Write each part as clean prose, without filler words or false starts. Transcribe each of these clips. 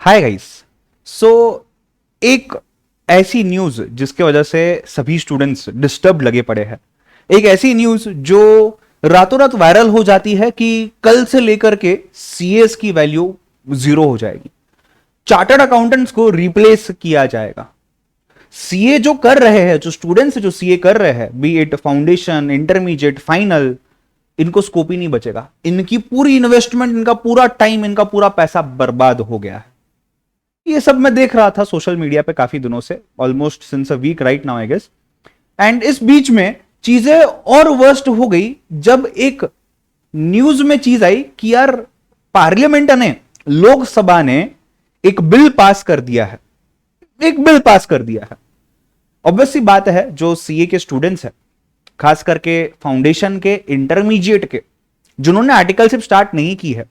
Hi guys. सो एक ऐसी news जिसके वजह से सभी स्टूडेंट्स डिस्टर्ब लगे पड़े हैं, एक ऐसी न्यूज जो रातों रात वायरल हो जाती है कि कल से लेकर के सीएस की वैल्यू जीरो हो जाएगी, चार्टर्ड अकाउंटेंट्स को रिप्लेस किया जाएगा। सीए जो कर रहे हैं, जो स्टूडेंट्स जो सीए कर रहे हैं, B it foundation, intermediate, final, इनको स्कोप ही नहीं बचेगा। इनकी पूरी इन्वेस्टमेंट, इनका पूरा टाइम, इनका पूरा पैसा बर्बाद हो गया है। ये सब मैं देख रहा था सोशल मीडिया पे काफी दिनों से, almost since a week right now I guess. And इस बीच में चीजें और वर्स्ट हो गई जब एक न्यूज में चीज आई कि यार पार्लियामेंट ने, लोकसभा ने एक बिल पास कर दिया है, एक बिल पास कर दिया है। ऑब्वियस सी बात है, जो सीए के स्टूडेंट्स हैं, खास करके फाउंडेशन के, इंटरमीडिएट के, जिन्होंने आर्टिकलशिप स्टार्ट नहीं की है,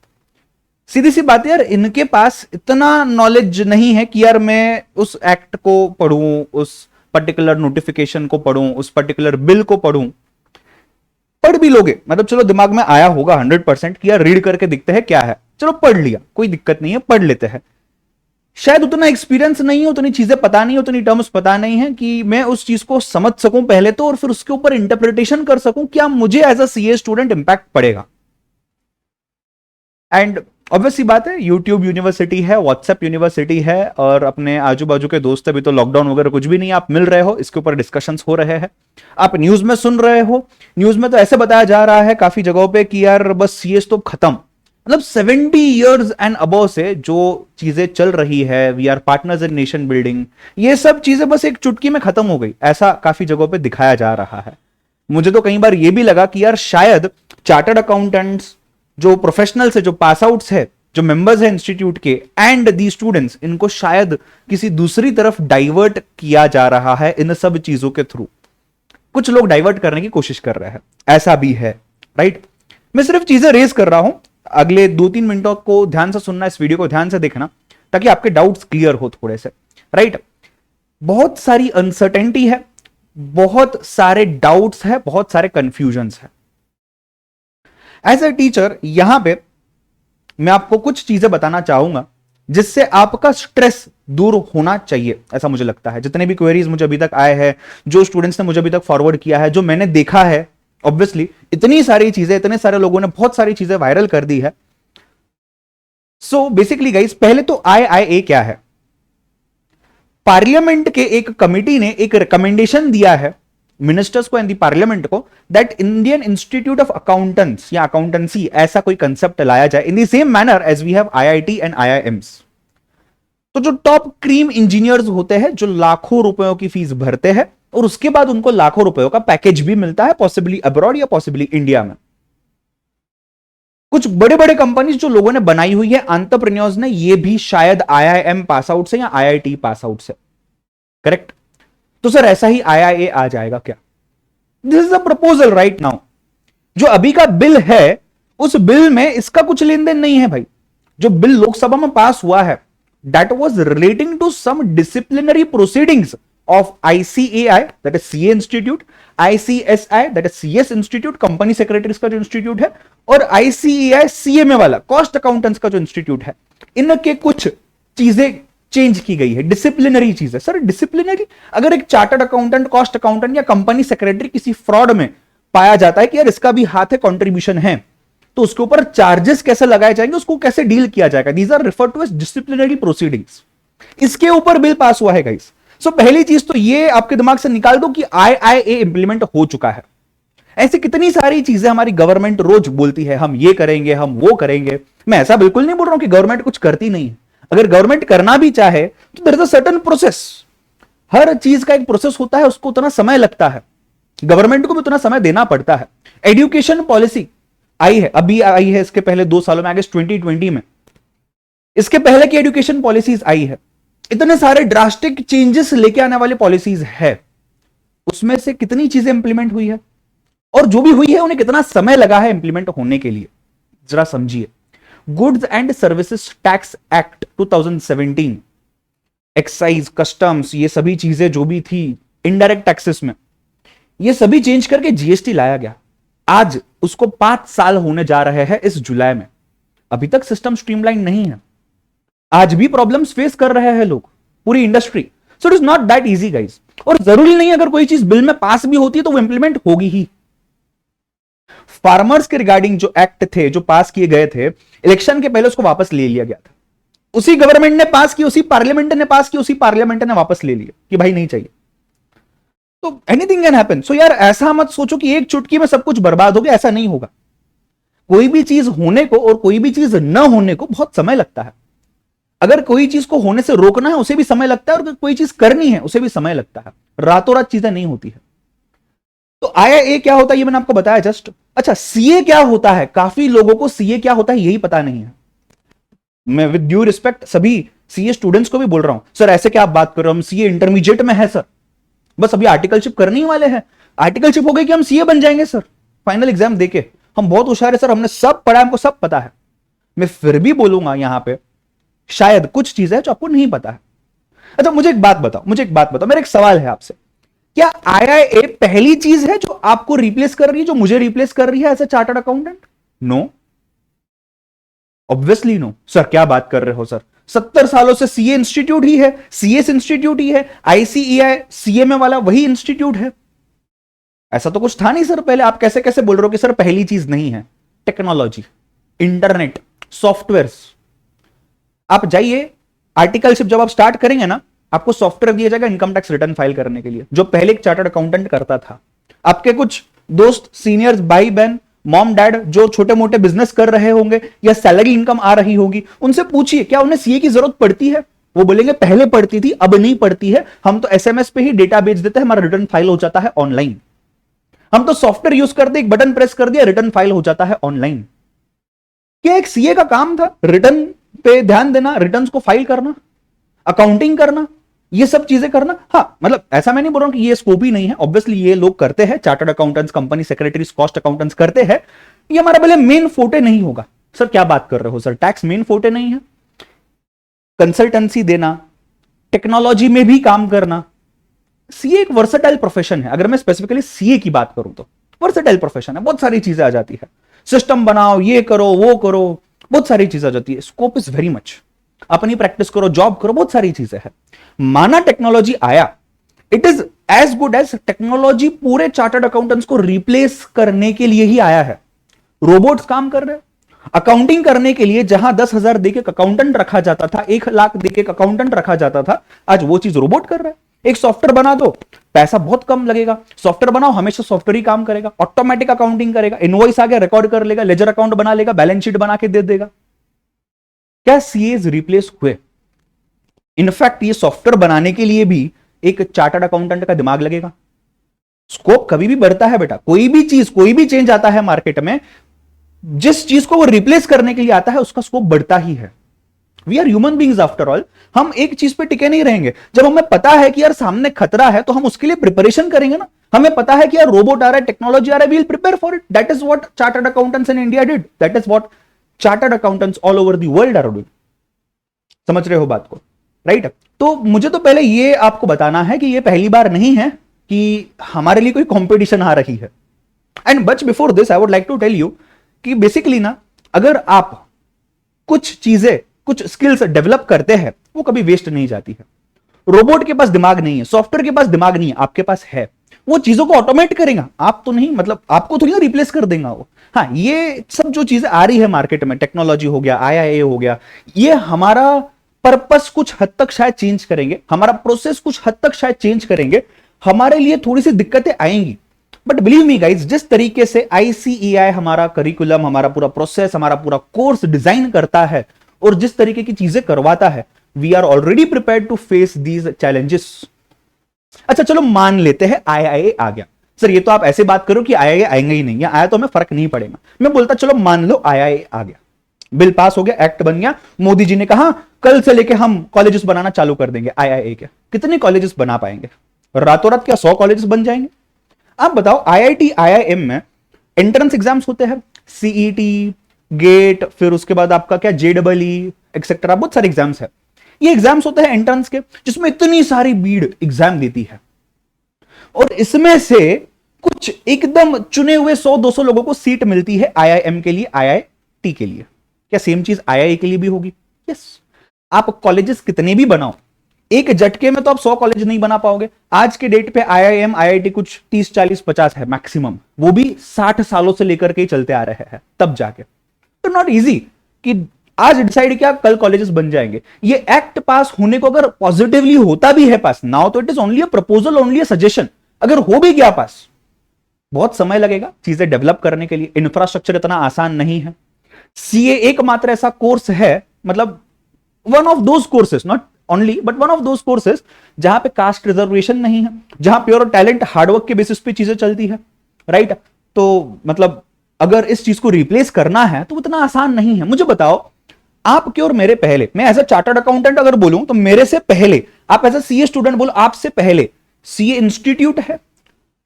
सीधी सी बात है यार, इनके पास इतना नॉलेज नहीं है कि यार मैं उस एक्ट को पढ़ूं, उस पर्टिकुलर नोटिफिकेशन को पढ़ूं, उस पर्टिकुलर बिल को पढ़ूं। पढ़ भी लोगे, मतलब चलो दिमाग में आया होगा 100% कि यार रीड करके दिखते हैं क्या है, चलो पढ़ लिया, कोई दिक्कत नहीं है, पढ़ लेते हैं। शायद उतना एक्सपीरियंस नहीं है, उतनी चीजें पता नहीं, उतनी टर्म्स पता नहीं है कि मैं उस चीज को समझ सकूं पहले तो, और फिर उसके ऊपर इंटरप्रिटेशन कर सकूं, क्या मुझे as a CA student impact पड़ेगा। एंड ऑब्वियस सी बात है, यूट्यूब यूनिवर्सिटी है, व्हाट्सएप यूनिवर्सिटी है, और अपने आजू बाजू के दोस्त, अभी तो लॉकडाउन वगैरह कुछ भी नहीं, आप मिल रहे हो, इसके ऊपर डिस्कशंस हो रहे हैं, आप न्यूज में सुन रहे हो। न्यूज में तो ऐसे बताया जा रहा है काफी जगहों पे कि यार बस सीएस तो खत्म, मतलब 70 इयर्स एंड अबव से जो चीजें चल रही है, we are partners in nation building, ये सब चीजें बस एक चुटकी में खत्म हो गई, ऐसा काफी जगहों पे दिखाया जा रहा है। मुझे तो कई बार ये भी लगा कि यार शायद चार्टर्ड अकाउंटेंट्स, जो प्रोफेशनल्स है, जो पास आउट्स है, जो मेंबर्स है इंस्टीट्यूट के, एंड दी स्टूडेंट्स, इनको शायद किसी दूसरी तरफ डाइवर्ट किया जा रहा है इन सब चीजों के थ्रू। कुछ लोग डाइवर्ट करने की कोशिश कर रहे हैं, ऐसा भी है, राइट। मैं सिर्फ चीजें रेज कर रहा हूं, अगले 2-3 मिनटों को ध्यान से सुनना, इस वीडियो को ध्यान से देखना, ताकि आपके डाउट्स क्लियर हो थोड़े से, राइट। बहुत सारी अनसर्टेनिटी है, बहुत सारे डाउट्स है, बहुत सारे कंफ्यूजन्स है। एज अ टीचर यहां पे मैं आपको कुछ चीजें बताना चाहूंगा जिससे आपका स्ट्रेस दूर होना चाहिए, ऐसा मुझे लगता है। जितने भी क्वेरीज मुझे अभी तक आए हैं, जो स्टूडेंट्स ने मुझे अभी तक फॉरवर्ड किया है, जो मैंने देखा है, ऑब्वियसली इतनी सारी चीजें, इतने सारे लोगों ने बहुत सारी चीजें वायरल कर दी है। सो बेसिकली गाइस, पहले तो आईआईए क्या है। पार्लियामेंट के एक कमिटी ने एक रिकमेंडेशन दिया है मिनिस्टर्स को एंड दी पार्लियामेंट को, that Indian institute of accountants या अकाउंटेंसी ऐसा कोई कंसेप्ट लाया जाए in the same manner as we have IIT and IIMs. तो जो टॉप क्रीम इंजीनियर्स होते हैं, जो लाखों रुपयों की फीस भरते हैं और उसके बाद उनको लाखों रुपयों का पैकेज भी मिलता है, पॉसिबली अब्रॉड या पॉसिबली इंडिया में। कुछ बड़े बड़े कंपनीज जो लोगों ने बनाई हुई है, एंटरप्रेन्योर्स ने, ये भी शायद आईआईएम पास आउट से या आईआईटी पास आउट से, करेक्ट। तो सर ऐसा ही आईआईए आ जाएगा क्या? This is a proposal right now. जो अभी का बिल है, उस बिल में इसका कुछ लेन देन नहीं है भाई। जो बिल लोकसभा में पास हुआ है, that was relating to some disciplinary proceedings of ICAI, that is CA institute, ICSI, that is CS institute, company secretaries का जो इंस्टीट्यूट है, और आईसीएआई सीएमए वाला कॉस्ट अकाउंटेंट्स का जो इंस्टीट्यूट है, इनके कुछ चीजें चेंज की गई है, डिसिप्लिनरी चीज है। सर डिसिप्लिनरी, अगर एक चार्टर्ड अकाउंटेंट, कॉस्ट अकाउंटेंट या कंपनी सेक्रेटरी किसी फ्रॉड में पाया जाता है कि यार इसका भी हाथ है, कंट्रीब्यूशन है, तो उसके ऊपर चार्जेस कैसे लगाए जाएंगे, उसको कैसे डील किया जाएगा, these are refer to as disciplinary proceedings. इसके ऊपर बिल पास हुआ है गाइस। सो पहली चीज तो ये आपके दिमाग से निकाल दो कि आईआईए इंप्लीमेंट हो चुका है। ऐसी कितनी सारी चीजें हमारी गवर्नमेंट रोज बोलती है, हम ये करेंगे, हम वो करेंगे। मैं ऐसा बिल्कुल नहीं बोल रहा हूं कि गवर्नमेंट कुछ करती नहीं है। अगर गवर्नमेंट करना भी चाहे तो there is a certain process. हर चीज का एक प्रोसेस होता है, उसको उतना समय लगता है, गवर्नमेंट को भी उतना समय देना पड़ता है। एजुकेशन पॉलिसी आई है, अभी आई है, इसके पहले 2 सालों में, अगस्त 2020 में इसके पहले की एजुकेशन पॉलिसीज आई है। इतने सारे ड्रास्टिक चेंजेस लेके आने वाली पॉलिसीज है, उसमें से कितनी चीजें इंप्लीमेंट हुई है, और जो भी हुई है उन्हें कितना समय लगा है इंप्लीमेंट होने के लिए, जरा समझिए। Goods and services tax act 2017, excise, customs, ये सभी चीजें जो भी थी इनडायरेक्ट टैक्सेस में, ये सभी चेंज करके जीएसटी लाया गया। आज उसको 5 साल होने जा रहे हैं इस जुलाई में, अभी तक सिस्टम स्ट्रीमलाइन नहीं है। आज भी प्रॉब्लम्स फेस कर रहे हैं लोग, पूरी industry. So it is not that easy guys. और जरूरी नहीं अगर कोई चीज बिल में पास भी होती है तो वो इंप्लीमेंट होगी ही। फार्मर्स के रिगार्डिंग जो एक्ट थे जो पास किए गए थे, इलेक्शन के पहले उसको वापस ले लिया गया था। उसी गवर्नमेंट ने पास की, उसी पार्लियामेंट ने पास की, उसी पार्लियामेंट ने वापस ले लिया कि भाई नहीं चाहिए। तो एनीथिंग कैन हैपन। सो यार ऐसा मत सोचो कि एक चुटकी में सब कुछ बर्बाद हो गया, ऐसा नहीं होगा। कोई भी चीज होने को और कोई भी चीज न होने को बहुत समय लगता है। अगर कोई चीज को होने से रोकना है उसे भी समय लगता है, और कोई चीज करनी है उसे भी समय लगता है। रातों रात चीजें नहीं होती है। तो आईआईए क्या होता है ये मैंने आपको बताया जस्ट। अच्छा, सीए क्या होता है? काफी लोगों को सीए क्या होता है यही पता नहीं है। मैं विद ड्यू रिस्पेक्ट सभी सीए स्टूडेंट्स को भी बोल रहा हूं, सर ऐसे क्या आप बात कर रहे हो, हम सीए इंटरमीडिएट में है सर, बस अभी आर्टिकलशिप करने ही वाले हैं। आर्टिकलशिप हो गई कि हम सीए बन जाएंगे सर, फाइनल एग्जाम देके हम बहुत होशियार है सर, हमने सब पढ़ा, हमको सब पता है। मैं फिर भी बोलूंगा यहां पे शायद कुछ चीजें जो आपको नहीं पता है। अच्छा मुझे एक बात बताओ, मेरा एक सवाल है आपसे, क्या आईआईए पहली चीज है जो आपको रिप्लेस कर रही है, जो मुझे रिप्लेस कर रही है as a chartered accountant? No, obviously no. Sir क्या बात कर रहे हो सर, 70 सालों से सीए इंस्टीट्यूट ही है, सीएस इंस्टीट्यूट ही है, आईसीईआई सीएमए वाला वही इंस्टीट्यूट है। ऐसा तो कुछ था नहीं सर पहले, आप कैसे कैसे बोल रहे हो कि सर पहली चीज नहीं है? Technology, internet, softwares. आप जाइए, आर्टिकलशिप जब आप स्टार्ट करेंगे ना, आपको सॉफ्टवेयर दिया जाएगा इनकम टैक्स रिटर्न फाइल करने के लिए, जो पहले एक चार्टर्ड अकाउंटेंट करता था। आपके कुछ दोस्त, सीनियर्स, भाई बहन, मॉम डैड जो छोटे मोटे बिजनेस कर रहे होंगे या सैलरी इनकम आ रही होगी, उनसे पूछिए क्या उन्हें सीए की जरूरत पड़ती है? वो बोलेंगे पहले पड़ती थी, अब नहीं पड़ती है, हम तो एसएमएस पे ही डेटा भेज देते हैं, हमारा रिटर्न फाइल हो जाता है ऑनलाइन। हम तो सॉफ्टवेयर यूज करते, एक बटन प्रेस कर दिया, रिटर्न फाइल हो जाता है ऑनलाइन। क्या एक सीए का काम था रिटर्न पे ध्यान देना, रिटर्न्स को फाइल करना, अकाउंटिंग करना, ये सब चीजें करना? हाँ, मतलब ऐसा मैं नहीं बोल रहा हूं कि ये स्कोप ही नहीं है, ऑब्वियसली ये लोग करते हैं, chartered accountants, company secretaries, cost accountants करते हैं। ये हमारा भले मेन फोटे नहीं होगा। सर क्या बात कर रहे हो सर, टैक्स मेन फोटे नहीं है? कंसल्टेंसी देना, टेक्नोलॉजी में भी काम करना, सीए एक वर्सेटाइल प्रोफेशन है। अगर मैं स्पेसिफिकली सीए की बात करूं तो वर्सेटाइल प्रोफेशन है, बहुत सारी चीजें आ जाती है, सिस्टम बनाओ, ये करो, वो करो, बहुत सारी चीजें आ जाती है। Scope is very much. अपनी प्रैक्टिस करो, जॉब करो, बहुत सारी चीजें हैं। माना टेक्नोलॉजी आया, it is as good as technology पूरे चार्टर्ड अकाउंटेंट्स को रिप्लेस करने के लिए ही आया है। रोबोट्स काम कर रहे हैं अकाउंटिंग करने के लिए। जहां 10,000 देके अकाउंटेंट रखा जाता था, 1 लाख देके अकाउंटेंट रखा जाता था, आज वो चीज रोबोट कर रहा है। एक सॉफ्टवेयर बना दो, पैसा बहुत कम लगेगा, सॉफ्टवेयर बनाओ, हमेशा सॉफ्टवेयर ही काम करेगा, ऑटोमेटिक अकाउंटिंग करेगा, इनवॉइस आ गया रिकॉर्ड कर लेगा, लेजर अकाउंट बना लेगा, बैलेंस शीट बना के दे देगा। क्या सीएस रिप्लेस हुए? इनफैक्ट ये सॉफ्टवेयर बनाने के लिए भी एक चार्टर्ड अकाउंटेंट का दिमाग लगेगा। स्कोप कभी भी बढ़ता है बेटा, कोई भी चीज, कोई भी चेंज आता है मार्केट में, जिस चीज को वो रिप्लेस करने के लिए आता है उसका स्कोप बढ़ता ही है। We are human beings after all. हम एक चीज पे टिके नहीं रहेंगे। जब हमें पता है कि यार सामने खतरा है तो हम उसके लिए प्रिपरेशन करेंगे ना। हमें पता है कि यार रोबोट आ रहा है, टेक्नोलॉजी आ रहा है, we will prepare for it. That is what chartered accountants in India did, that is what chartered accountants all over the world are doing. समझ रहे हो बात को, राइट? तो मुझे तो पहले ये आपको बताना है कि ये पहली बार नहीं है कि हमारे लिए कोई कंपटीशन आ रही है। And but before this I would like to tell you कि बेसिकली ना, अगर आप कुछ चीजें, कुछ स्किल्स डेवलप करते हैं, वो कभी वेस्ट नहीं जाती है। रोबोट के पास दिमाग नहीं है, सॉफ्टवेयर के पास दिमाग नहीं है, आपके पास है। वो चीजों को ऑटोमेट करेगा, आप तो नहीं, मतलब आपको थोड़ी ना रिप्लेस कर देगा वो। हाँ, ये सब जो चीजें आ रही है मार्केट में, टेक्नोलॉजी हो गया, आईआईए हो गया, ये हमारा पर्पस कुछ हद तक शायद चेंज करेंगे, हमारा प्रोसेस कुछ हद तक शायद चेंज करेंगे, हमारे लिए थोड़ी सी दिक्कतें आएंगी। बट बिलीव मी गाइज, जिस तरीके से आईसीईआई हमारा करिकुलम, हमारा पूरा प्रोसेस, हमारा पूरा कोर्स डिजाइन करता है और जिस तरीके की चीजें करवाता है, we are already prepared to face these challenges. अच्छा चलो मान लेते हैं आईआईए आ गया। सर ये तो आप ऐसे बात करो कि आईआईए आएंगे ही नहीं, या आया तो हमें फर्क नहीं पड़ेगा। मैं बोलता चलो मान लो आईआईए आ गया, बिल पास हो गया, एक्ट बन गया, मोदी जी ने कहा कल से लेके हम कॉलेजेस बनाना चालू कर देंगे आईआईए के। कितने कॉलेजेस बना पाएंगे? रातों रात क्या 100 कॉलेजेस बन जाएंगे? आप बताओ, आईआईटी आईआईएम में एंट्रेंस एग्जाम्स होते हैं, सीईटी, गेट, फिर उसके बाद आपका क्या जेडबलई एक्सेट्रा, बहुत सारे एग्जाम्स है। ये एग्जाम्स होते हैं एंट्रेंस के, जिसमें इतनी सारी भीड़ एग्जाम देती है, और इसमें से कुछ एकदम चुने हुए 100-200 लोगों को सीट मिलती है आईआईएम के लिए, आईआईटी के लिए। क्या सेम चीज आईआईए के लिए भी होगी? यस। आप कॉलेजेस कितने भी बनाओ, एक झटके में तो आप 100 कॉलेज नहीं बना पाओगे। आज के डेट पे आईआईएम आईआईटी कुछ 30 40 50 है मैक्सिमम, वो भी 60 सालों से लेकर के ही चलते आ रहे हैं तब जाके। तो नॉट इजी कि आज डिसाइड किया कल कॉलेजेस बन जाएंगे। ये एक्ट पास होने को अगर पॉजिटिवली होता भी है पास नाउ, तो it is only a proposal, only a suggestion. अगर हो भी गया पास, बहुत समय लगेगा चीजें डेवलप करने के लिए, इंफ्रास्ट्रक्चर इतना आसान नहीं है। सीए एकमात्र ऐसा कोर्स है, मतलब one of those courses, not only but one of those courses जहां पे कास्ट रिजर्वेशन नहीं है, जहां प्योर टैलेंट हार्डवर्क के बेसिस पे चीजें चलती है, राइट। तो मतलब अगर इस चीज को रिप्लेस करना है तो उतना आसान नहीं है। मुझे बताओ, आपके और मेरे पहले, मैं एज अ चार्टर्ड अकाउंटेंट अगर बोलूं तो मेरे से पहले, आप एज अ सीए स्टूडेंट बोलो आपसे पहले सीए इंस्टीट्यूट है,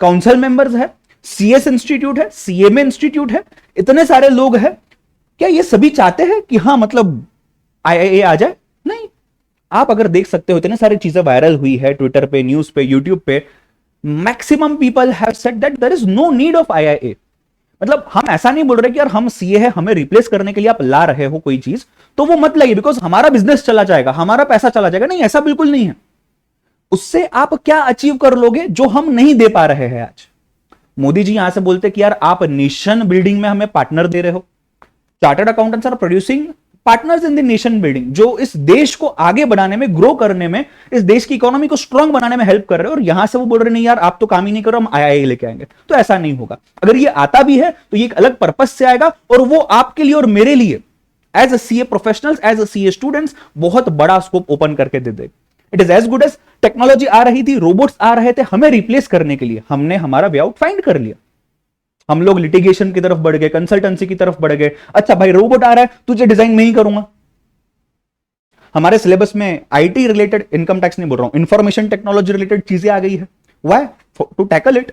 काउंसिल मेंबर्स है, सीएस इंस्टीट्यूट है, सीएमए इंस्टीट्यूट है, इतने सारे लोग हैं। क्या ये सभी चाहते हैं कि हाँ मतलब आईआईए आ जाए? नहीं। आप अगर देख सकते हो इतने सारी चीजें वायरल हुई है ट्विटर पे, न्यूज पे, यूट्यूब पे, maximum people have said that there is no need of IIA. मतलब हम ऐसा नहीं बोल रहे कि यार हम सीए है, हमें रिप्लेस करने के लिए आप ला रहे हो कोई चीज तो वो मत लाइए बिकॉज हमारा बिजनेस चला जाएगा, हमारा पैसा चला जाएगा। नहीं, ऐसा बिल्कुल नहीं है। उससे आप क्या अचीव कर लोगे जो हम नहीं दे पा रहे हैं आज? मोदी जी यहां से बोलते कि यार आप नेशन बिल्डिंग में हमें पार्टनर दे रहे हो। Chartered accountants are producing partners in the nation building, जो इस देश को आगे बढ़ाने में, ग्रो करने में, इस देश की इकोनॉमी को स्ट्रांग बनाने में हेल्प कर रहे हो। और यहां से वो बोल रहे नहीं यार आप तो काम ही नहीं करो, हम आईआईए लेके आएंगे। तो ऐसा नहीं होगा। अगर ये आता भी है तो ये एक अलग पर्पस से आएगा और वो आपके लिए और मेरे लिए as a CA professionals, as a CA students बहुत बड़ा स्कोप ओपन करके दे देगा। It is as good as technology आ रही थी, रोबोट्स आ रहे थे हमें रिप्लेस करने के लिए, हमने हमारा वे आउट फाइंड कर लिया। हम लोग लिटिगेशन की तरफ बढ़ गए, कंसल्टेंसी की तरफ बढ़ गए। अच्छा भाई रोबोट आ रहा है, तुझे डिजाइन मैं ही करूंगा। हमारे सिलेबस में आईटी रिलेटेड, इनकम टैक्स नहीं बोल रहा हूं, इंफॉर्मेशन टेक्नोलॉजी रिलेटेड चीजें आ गई है। व्हाई? To tackle it.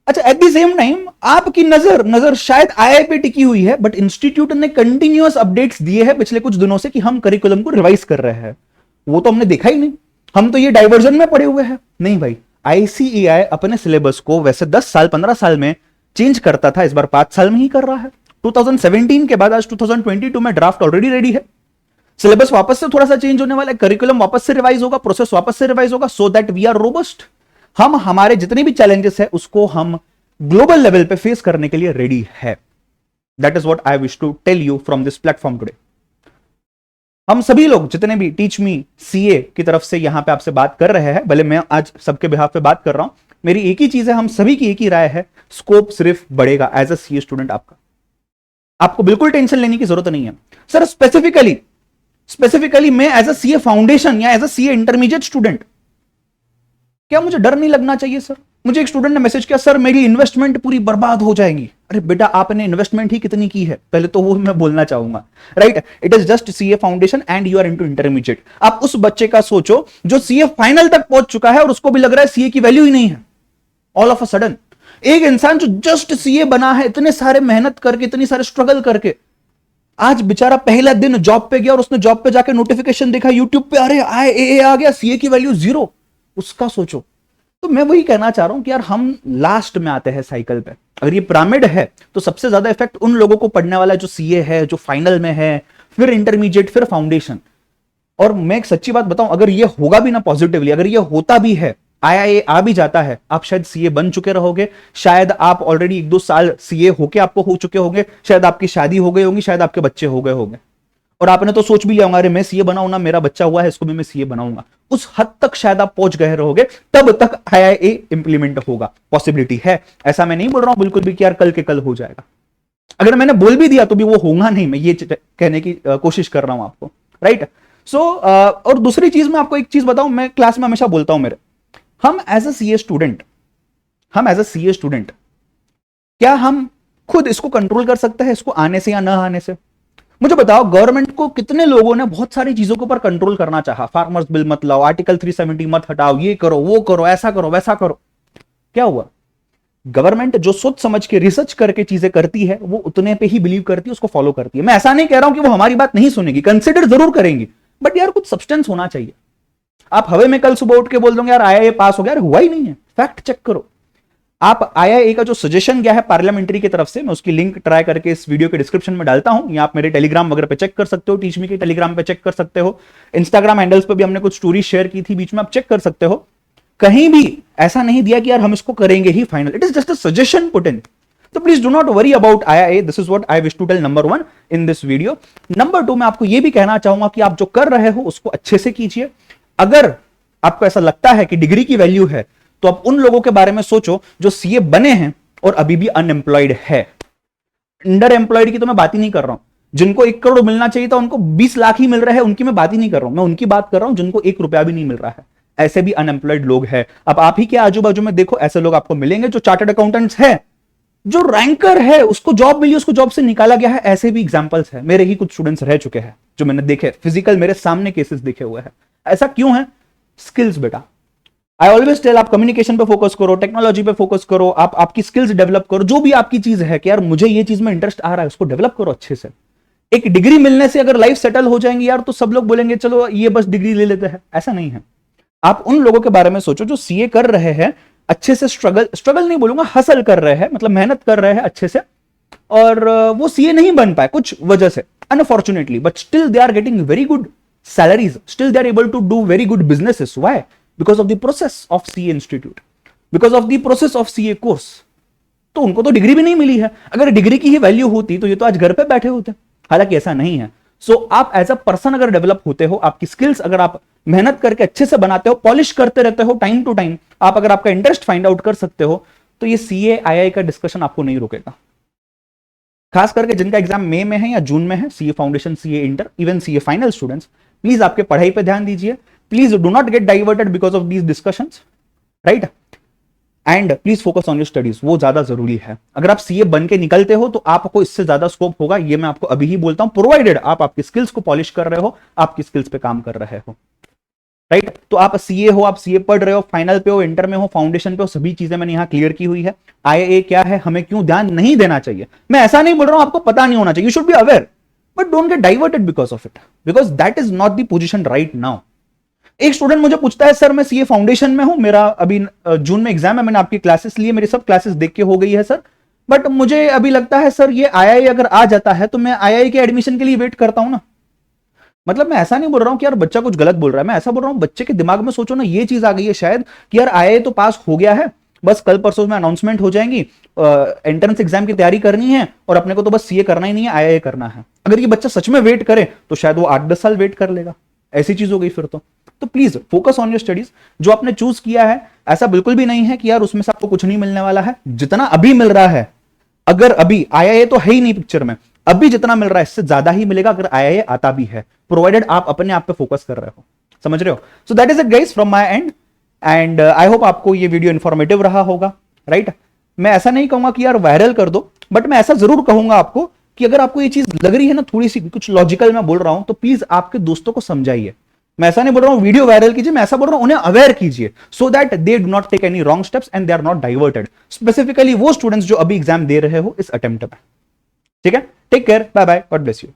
अच्छा, एट द सेम टाइम आपकी नजर शायद आईआई पे टिकी हुई है, बट इंस्टीट्यूट ने कंटिन्यूअस अपडेट्स दिए हैं पिछले कुछ दिनों से कि हम करिकुलम को रिवाइज कर रहे हैं। वो तो हमने देखा ही नहीं, हम तो ये डाइवर्जन में पड़े हुए हैं। नहीं भाई, आईसीएआई अपने सिलेबस को वैसे 10 साल 15 साल में चेंज करता था, इस बार 5 साल में ही कर रहा है। 2017 के बाद आज 2022 में ड्राफ्ट ऑलरेडी रेडी है। सिलेबस वापस से थोड़ा सा चेंज होने वाला है, करिकुलम वापस से रिवाइज होगा, प्रोसेस वापस से रिवाइज होगा, so that we are robust. हम हमारे जितने भी चैलेंजेस है उसको हम ग्लोबल लेवल पे फेस करने के लिए रेडी है। That is what I wish to tell you from this platform today. हम सभी लोग जितने भी टीच मी सीए की तरफ से यहां पे आपसे बात कर रहे हैं, भले मैं आज सबके बिहाफ पे बात कर रहा हूं, मेरी एक ही चीज है, हम सभी की एक ही राय है, स्कोप सिर्फ बढ़ेगा एज अ सीए स्टूडेंट। आपको बिल्कुल टेंशन लेने की जरूरत नहीं है सर। स्पेसिफिकली मैं एज अ सीए फाउंडेशन या as a CA intermediate student, क्या मुझे डर नहीं लगना चाहिए सर? मुझे एक स्टूडेंट ने मैसेज किया, सर मेरी इन्वेस्टमेंट पूरी बर्बाद हो जाएगी। अरे बेटा, आपने इन्वेस्टमेंट ही कितनी की है पहले तो वो मैं बोलना चाहूंगा, right? It is just CA foundation and you are into intermediate. आप उस बच्चे का सोचो जो सीए फाइनल तक पहुंच चुका है और उसको भी लग रहा है सीए की वैल्यू ही नहीं है। ऑल ऑफ अ सडन एक इंसान जो जस्ट सीए बना है, इतने सारे मेहनत करके, इतनी सारे स्ट्रगल करके, आज बेचारा पहला दिन जॉब पे गया और उसने जॉब पे जाके नोटिफिकेशन देखा यूट्यूब पे, अरे आईएए आ गया, सीए की वैल्यू 0। उसका सोचो। तो मैं वही कहना चाह रहा हूं कि यार हम लास्ट में आते हैं साइकिल पे। अगर ये पिरामिड है तो सबसे ज्यादा इफेक्ट उन लोगों को पड़ने वाला है जो सीए है, जो फाइनल में है, फिर इंटरमीडिएट, फिर फाउंडेशन। और मैं एक सच्ची बात बताऊं, अगर ये होगा भी ना पॉजिटिवली, अगर ये होता भी है, आईआईए आ भी जाता है, आप शायद सीए बन चुके रहोगे, शायद आप ऑलरेडी 1-2 साल सीए होके आपको हो चुके होंगे, शायद आपकी शादी हो गई होगी, शायद आपके बच्चे हो गए होंगे, और आपने तो सोच भी लिया होगा अरे मैं सीए बनाऊं ना, मेरा बच्चा हुआ है, इसको भी मैं सीए बनाऊंगा। उस हद तक शायद आप पहुंच गए रहोगे, तब तक आईआईए इंप्लीमेंट होगा। पॉसिबिलिटी है, ऐसा मैं नहीं बोल रहा हूं बिल्कुल भी कि यार कल के कल हो जाएगा। अगर मैंने बोल भी दिया तो भी वो होगा नहीं, मैं ये कहने की कोशिश कर रहा हूं आपको, राइट? सो और दूसरी चीज मैं आपको एक चीज बताऊं, मैं क्लास में हमेशा बोलता हूं मेरे, हम एज अ सीए स्टूडेंट क्या हम खुद इसको कंट्रोल कर सकते हैं, इसको आने से या ना आने से? मुझे बताओ, गवर्नमेंट को कितने लोगों ने बहुत सारी चीजों के ऊपर कंट्रोल करना चाहा, फार्मर्स बिल मत लाओ, आर्टिकल 370 मत हटाओ, ये करो, वो करो, ऐसा करो, वैसा करो। क्या हुआ? गवर्नमेंट जो सोच समझ के रिसर्च करके चीजें करती है, वो उतने पे ही बिलीव करती है, उसको फॉलो करती है। मैं ऐसा नहीं कह रहा हूं कि वो हमारी बात नहीं सुनेगी, कंसिडर जरूर करेंगी, बट यार कुछ सब्सटेंस होना चाहिए। आप हवे में कल सुबह उठ के बोल दोगे यार आईआईए पास हो गया, हुआ ही नहीं है। फैक्ट चेक करो। आप आईआईए का जो सजेशन गया है पार्लियामेंट्री की तरफ से, मैं उसकी लिंक ट्राई करके इस वीडियो के डिस्क्रिप्शन में डालता हूं, या आप मेरे टेलीग्राम वगैरह पे चेक कर सकते हो, टीच मी के टेलीग्राम पे चेक कर सकते हो, इंस्टाग्राम हैंडल्स पे भी हमने कुछ स्टोरी शेयर की थी बीच में, आप चेक कर सकते हो। कहीं भी ऐसा नहीं दिया कि यार हम इसको करेंगे ही final, it is just a suggestion put in. तो please do not worry about IIA, this is what I wish to tell number 1 in this video. Number 2, मैं आपको यह भी कहना चाहूंगा कि आप जो कर रहे हो उसको अच्छे से कीजिए। अगर आपको ऐसा लगता है कि डिग्री की वैल्यू है, तो आप उन लोगों के बारे में सोचो जो सीए बने हैं और अभी भी अनएम्प्लॉयड है। अंडर एम्प्लॉयड की तो मैं बात ही नहीं कर रहा हूं, जिनको 1 करोड़ मिलना चाहिए था उनको 20 लाख ही मिल रहा है, उनकी मैं बात ही नहीं कर रहा हूं। मैं उनकी बात कर रहा हूं जिनको 1 रुपया भी नहीं मिल रहा है। ऐसे भी अनएम्प्लॉयड लोग हैं। अब आप ही के आजू बाजू में देखो, ऐसे लोग आपको मिलेंगे जो चार्टर्ड अकाउंटेंट्स है, जो रैंकर है, उसको जॉब मिली, उसको जॉब से निकाला गया है। ऐसे भी एग्जांपल्स है, मेरे ही कुछ स्टूडेंट्स रह चुके हैं जो मैंने देखे, फिजिकल मेरे सामने केसेस देखे हुए हैं। ऐसा क्यों है? स्किल्स बेटा। आई ऑलवेज टेल, आप कम्युनिकेशन पे फोकस करो, टेक्नोलॉजी पे फोकस करो, आप आपकी स्किल्स डेवलप करो, जो भी आपकी चीज है कि यार मुझे ये चीज में इंटरेस्ट आ रहा है, उसको डेवलप करो अच्छे से। एक डिग्री मिलने से अगर लाइफ सेटल हो जाएंगी यार, तो सब लोग बोलेंगे चलो ये बस डिग्री ले लेते हैं, ऐसा नहीं है। आप उन लोगों के बारे में सोचो जो सीए कर रहे हैं, अच्छे से स्ट्रगल नहीं बोलूंगा, हसल कर रहे हैं, मतलब मेहनत कर रहे हैं अच्छे से, और वो सीए नहीं बन पाए कुछ वजह से unfortunately, but still they are getting very good salaries, still they are able to do very good businesses. Why? Because of the process of CA Institute, because of the process of CA course. तो उनको तो degree भी नहीं मिली है। अगर degree की ही value होती तो ये तो आज घर पे बैठे होते। हालांकि ऐसा नहीं है। सो आप एज अ पर्सन अगर डेवलप होते हो, आपकी स्किल्स अगर आप मेहनत करके अच्छे से बनाते हो, पॉलिश करते रहते हो टाइम टू टाइम, आप अगर आपका इंटरेस्ट फाइंड आउट कर सकते हो, तो ये सीए आईआई का डिस्कशन आपको नहीं रोकेगा। खास करके जिनका एग्जाम मई में है या जून में है, CA foundation, CA inter, even CA final students, please आपके पढ़ाई पे ध्यान दीजिए। Please do not gate diverted because of these discussions, right? And please focus on your studies, वो ज्यादा जरूरी है। अगर आप सीए बन के निकलते हो तो आपको इससे ज्यादा स्कोप होगा, ये मैं आपको अभी ही बोलता हूं, प्रोवाइडेड आप आपकी स्किल्स को पॉलिश कर रहे हो, आपकी स्किल्स पे काम कर रहे हो, राइट? तो आप सीए हो, आप सीए पढ़ रहे हो, फाइनल पे हो, इंटर में हो, फाउंडेशन पे हो, सभी चीजें मैंने यहां क्लियर की हुई है। आईआईए क्या है, हमें क्यों ध्यान नहीं देना चाहिए, मैं ऐसा नहीं बोल रहा हूं आपको पता नहीं होना चाहिए, you should be aware, but don't get diverted because of it, because that is not the position right now. एक स्टूडेंट मुझे पूछता है, सर मैं सीए फाउंडेशन में हूं, मेरा अभी जून में एग्जाम है, मैंने आपकी क्लासेस लिए, मेरी सब क्लासेस देख के हो गई है सर, बट मुझे अभी लगता है सर ये आईआईए अगर आ जाता है तो मैं आईआईए के एडमिशन के लिए वेट करता हूं ना। मतलब मैं ऐसा नहीं बोल रहा हूं कि यार बच्चा कुछ गलत बोल रहा है, मैं ऐसा बोल रहा हूं बच्चे के दिमाग में सोचो ना, ये चीज आ गई है शायद कि यार आईआईए तो पास हो गया है, बस कल परसों में अनाउंसमेंट हो जाएंगी, एंट्रेंस एग्जाम की तैयारी करनी है और अपने को तो बस सीए करना ही नहीं है, आईआईए करना है। अगर ये बच्चा सच में वेट करे तो शायद वो 8-10 साल वेट कर लेगा, ऐसी चीज हो गई फिर तो please focus on your studies. जो आपने चूज किया है ऐसा बिल्कुल भी नहीं है कि यार उसमें से आपको कुछ नहीं मिलने वाला है, जितना अभी मिल रहा है, अगर अभी आईआईए तो है ही नहीं पिक्चर में, अभी जितना मिल रहा है इससे ज्यादा ही मिलेगा अगर आईआईए आता भी है, प्रोवाइडेड आप अपने आप पे फोकस कर रहे हो, समझ रहे हो? So that is it guys from my and, and I hope आपको ये वीडियो इंफॉर्मेटिव रहा होगा, राइट? मैं ऐसा नहीं कहूंगा कि यार वायरल कर दो, बट मैं ऐसा जरूर कहूंगा आपको कि अगर आपको ये चीज लग रही है ना थोड़ी सी कुछ लॉजिकल मैं बोल रहा हूं, तो प्लीज आपके दोस्तों को समझाइए। मैं ऐसा नहीं बोल रहा हूं वीडियो वायरल कीजिए, मैं ऐसा बोल रहा हूं उन्हें अवेयर कीजिए, so that they do not take any wrong steps and they are not diverted, specifically वो स्टूडेंट्स जो अभी एग्जाम दे रहे हो इस अटेम्प्ट में। ठीक है, take care, bye bye, God bless you.